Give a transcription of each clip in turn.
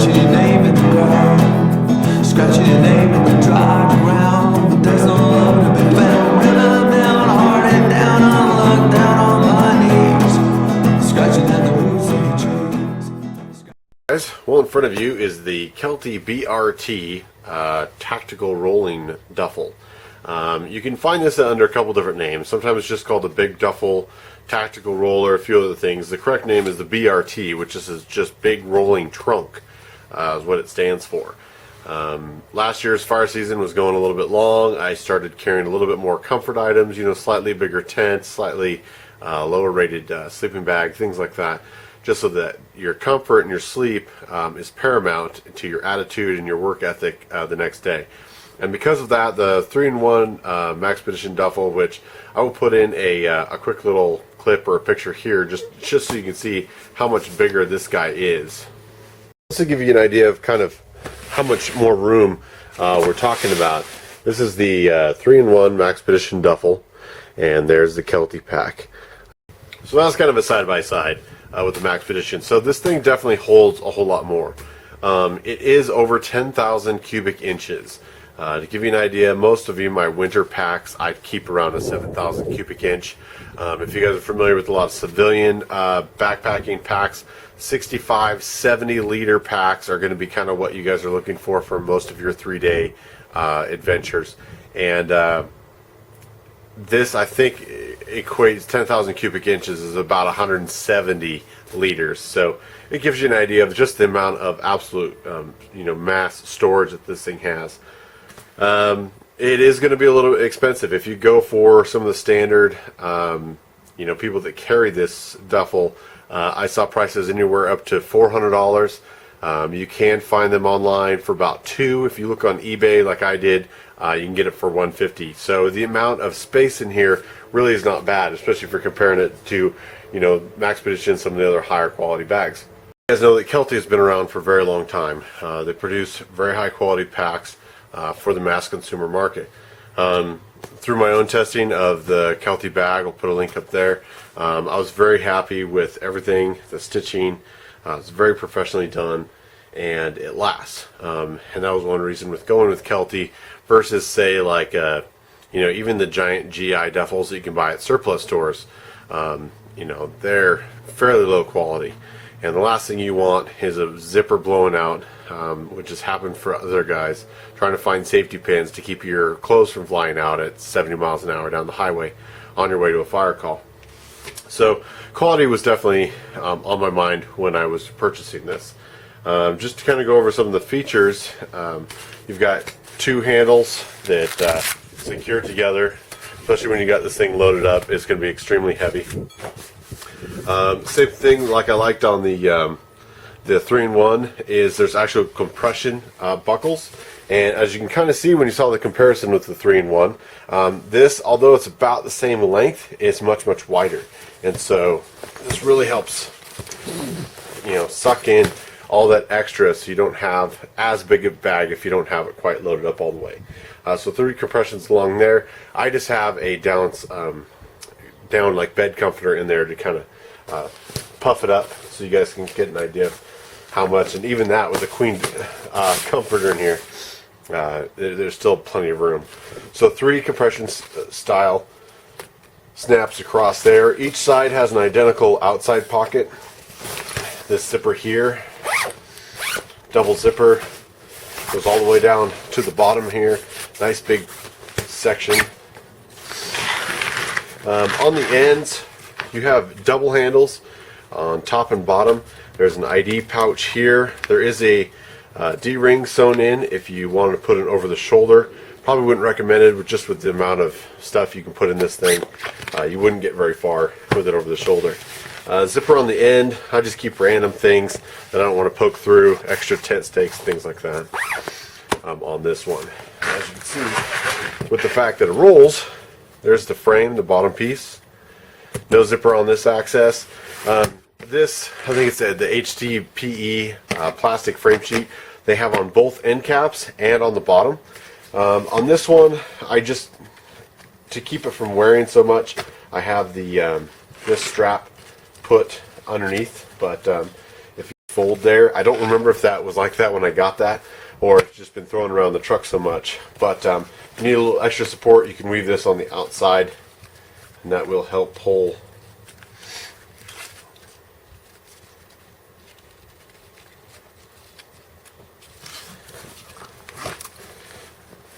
Scratching your name in the ground, scratching your name in the dry ground. But there's no love to be found when I'm down, hard and down, I look down on my knees, scratching at the roots of the trees. Guys, well, in front of you is the Kelty BRT tactical rolling duffel. You can find this under a couple different names. Sometimes it's just called the Big Duffle Tactical Roller, a few other things. The correct name is the BRT, which is just Big Rolling Trunk, is what it stands for. Last year's fire season was going a little bit long. I started carrying a little bit more comfort items, you know, slightly bigger tent, slightly lower rated sleeping bag, things like that, just so that your comfort and your sleep is paramount to your attitude and your work ethic the next day. And because of that, the 3-in-1 Maxpedition Duffel, which I will put in a quick little clip or a picture here, just so you can see how much bigger this guy is. Just to give you an idea of kind of how much more room we're talking about. This is the 3-in-1 Maxpedition Duffel, and there's the Kelty pack. So that's kind of a side-by-side with the Maxpedition. So this thing definitely holds a whole lot more. It is over 10,000 cubic inches. To give you an idea, most of you, my winter packs, I keep around a 7,000 cubic inch. If you guys are familiar with a lot of civilian backpacking packs, 65, 70 liter packs are going to be kind of what you guys are looking for most of your 3-day adventures. And this, I think, equates 10,000 cubic inches is about 170 liters. So it gives you an idea of just the amount of absolute mass storage that this thing has. It is going to be a little bit expensive if you go for some of the standard people that carry this duffel. I saw prices anywhere up to $400. You can find them online for about $2. If you look on eBay like I did, you can get it for $150. So the amount of space in here really is not bad, especially if you're comparing it to Maxpedition, some of the other higher quality bags. You guys know that Kelty has been around for a very long time. They produce very high quality packs for the mass consumer market. Through my own testing of the Kelty bag, I'll put a link up there, I was very happy with everything. The stitching, it's very professionally done, and it lasts. And that was one reason with going with Kelty versus, say, like even the giant GI duffels that you can buy at surplus stores. They're fairly low quality, and the last thing you want is a zipper blowing out, which has happened for other guys trying to find safety pins to keep your clothes from flying out at 70 miles an hour down the highway on your way to a fire call. So quality was definitely on my mind when I was purchasing this. Just to kind of go over some of the features, you've got 2 handles that secure together, especially when you got this thing loaded up. It's going to be extremely heavy. Same thing like I liked on the 3-in-1 is there's actual compression buckles, and as you can kind of see when you saw the comparison with the 3-in-1, this, although it's about the same length, it's much wider, and so this really helps suck in all that extra, so you don't have as big a bag if you don't have it quite loaded up all the way. So 3 compressions along there. I just have a down like bed comforter in there to kind of puff it up so you guys can get an idea of how much, and even that with a queen comforter in here, there's still plenty of room. So 3 compression style snaps across there. Each side has an identical outside pocket. This zipper here, double zipper, goes all the way down to the bottom here. Nice big section. On the ends, you have double handles on top and bottom. There's an ID pouch here. There is a D-ring sewn in if you wanted to put it over the shoulder. Probably wouldn't recommend it, just with the amount of stuff you can put in this thing. You wouldn't get very far with it over the shoulder. Zipper on the end. I just keep random things that I don't want to poke through, extra tent stakes, things like that, on this one. As you can see, with the fact that it rolls, there's the frame, the bottom piece. No zipper on this access. This, I think it's the HDPE plastic frame sheet they have on both end caps and on the bottom. On this one, to keep it from wearing so much, I have the this strap put underneath, but fold there. I don't remember if that was like that when I got that, or it's just been thrown around the truck so much. But if you need a little extra support, you can weave this on the outside, and that will help pull.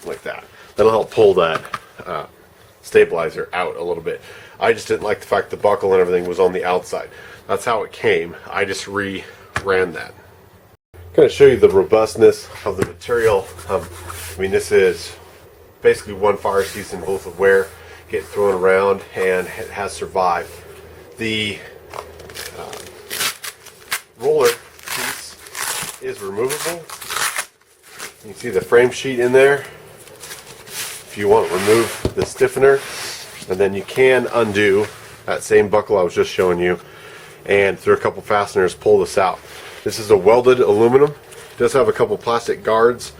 Like that. That'll help pull that stabilizer out a little bit. I just didn't like the fact the buckle and everything was on the outside. That's how it came. I just ran that. Kind of show you the robustness of the material. I mean, this is basically one fire season both of wear, get thrown around, and it has survived. The roller piece is removable. You can see the frame sheet in there. If you want to remove the stiffener, and then you can undo that same buckle I was just showing you, and through a couple fasteners pull this out. This is a welded aluminum. It does have a couple plastic guards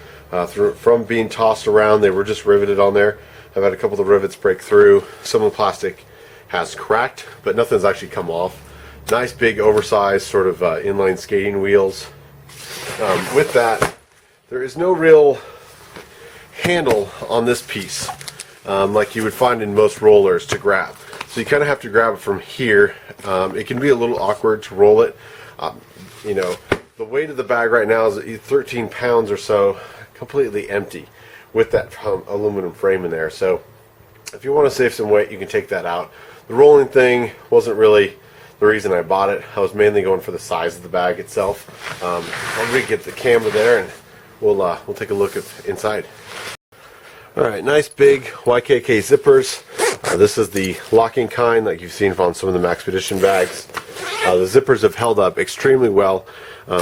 from being tossed around. They were just riveted on there. I've had a couple of the rivets break through. Some of the plastic has cracked, but nothing's actually come off. Nice big oversized sort of inline skating wheels. With that, there is no real handle on this piece like you would find in most rollers to grab. So you kind of have to grab it from here. It can be a little awkward to roll it. You know, the weight of the bag right now is 13 pounds or so, completely empty with that aluminum frame in there. So if you want to save some weight, you can take that out. The rolling thing wasn't really the reason I bought it. I was mainly going for the size of the bag itself. I'll re-get the camera there, and we'll take a look at inside. Alright, nice big YKK zippers. This is the locking kind like you've seen on some of the Maxpedition bags. The zippers have held up extremely well.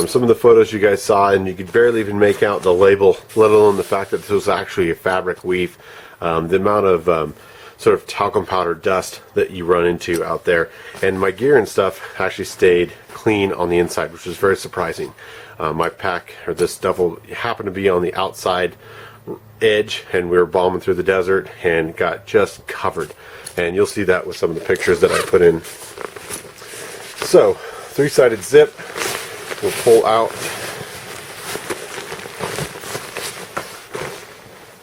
Some of the photos you guys saw, and you could barely even make out the label, let alone the fact that this was actually a fabric weave. The amount of sort of talcum powder dust that you run into out there. And my gear and stuff actually stayed clean on the inside, which was very surprising. My pack, or this duffel, happened to be on the outside edge, and we were bombing through the desert and got just covered. And you'll see that with some of the pictures that I put in. So, three-sided zip. We'll pull out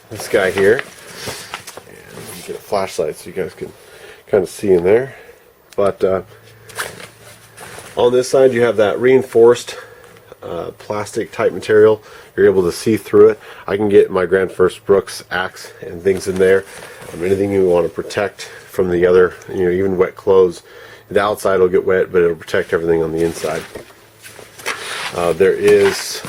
this guy here. And get a flashlight so you guys can kind of see in there. But on this side you have that reinforced plastic type material. You're able to see through it. I can get my Grand First Brooks axe and things in there. Anything you want to protect from the other, you know, even wet clothes. The outside will get wet, but it'll protect everything on the inside. There is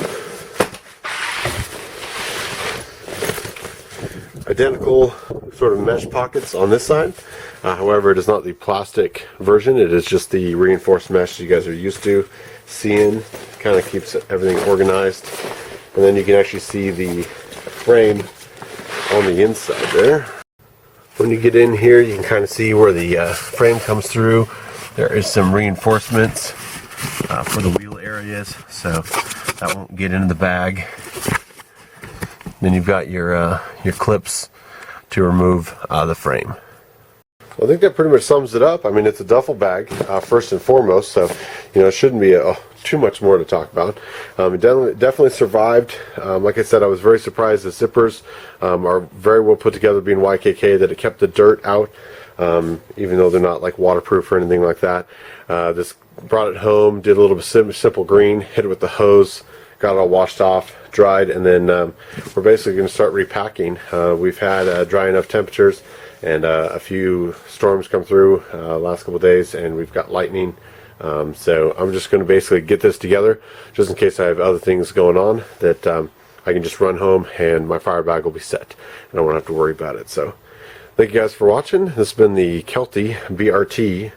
identical sort of mesh pockets on this side. However, it is not the plastic version. It is just the reinforced mesh you guys are used to seeing. Kind of keeps everything organized. And then you can actually see the frame on the inside there. When you get in here, you can kind of see where the frame comes through. There is some reinforcements for the wheel areas, so that won't get into the bag. Then you've got your clips to remove the frame. Well, I think that pretty much sums it up. I mean, it's a duffel bag first and foremost, so you know it shouldn't be too much more to talk about. It definitely survived. Like I said, I was very surprised. The zippers are very well put together, being YKK, that it kept the dirt out, even though they're not like waterproof or anything like that. This brought it home, did a little bit of simple green, hit it with the hose, got it all washed off, dried, and then we're basically going to start repacking. We've had dry enough temperatures, and a few storms come through last couple of days, and we've got lightning. So I'm just going to basically get this together, just in case I have other things going on, that I can just run home and my fire bag will be set, and I won't have to worry about it. So thank you guys for watching. This has been the Kelty BRT